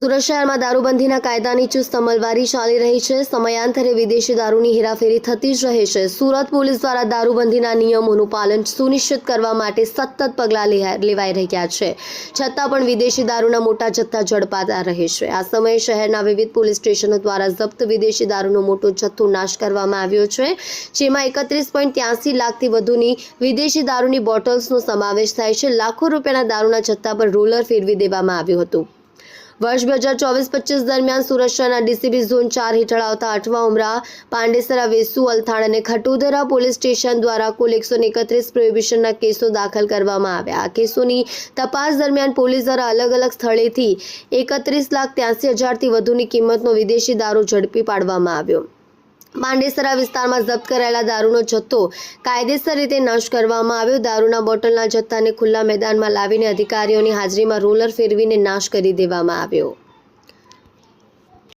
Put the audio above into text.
સુરત શહેરમાં દારૂબંધીના કાયદાની ચુસ્ત અમલવારી ચાલી રહી છે। સમયાંતરે વિદેશી દારૂની હેરાફેરી થતી જ રહે છે। સુરત પોલીસ દ્વારા દારૂબંધીના નિયમોનું પાલન સુનિશ્ચિત કરવા માટે સતત પગલાં લેવાઈ રહ્યા છે, છતાં પણ વિદેશી દારૂના મોટા જથ્થા ઝડપાતા રહે છે। આ સમયે શહેરના વિવિધ પોલીસ સ્ટેશનો દ્વારા જપ્ત વિદેશી દારૂનો મોટો જથ્થો નાશ કરવામાં આવ્યો છે, જેમાં 31.83 લાખથી વધુની વિદેશી દારૂની બોટલ્સનો સમાવેશ થાય છે। લાખો રૂપિયાના દારૂના જથ્થા પર રોલર ફેરવી દેવામાં આવ્યું હતું। વર્ષ 2024-25 દરમિયાન સુરત શહેરના ડીસીબી ઝોન 4 હેઠળ આવતા અઠવા, ઉમરા, પાંડેસરા, વેસુ, અલથાણ અને ખટોદરા પોલીસ સ્ટેશન દ્વારા કુલ 131 પ્રોહિબિશનના કેસો દાખલ કરવામાં આવ્યા। આ કેસોની તપાસ દરમિયાન પોલીસ દ્વારા અલગ અલગ સ્થળેથી 31,83,000થી વધુની કિંમતનો વિદેશી દારૂ ઝડપી પાડવામાં આવ્યો। પાંડેસરા વિસ્તારમાં જપ્ત કરાયેલા દારૂનો જથ્થો કાયદેસર રીતે નાશ કરવામાં આવ્યો। દારૂના બોટલના જથ્થાને ખુલ્લા મેદાનમાં લાવીને અધિકારીઓની હાજરીમાં રોલર ફેરવીને નાશ કરી દેવામાં આવ્યો।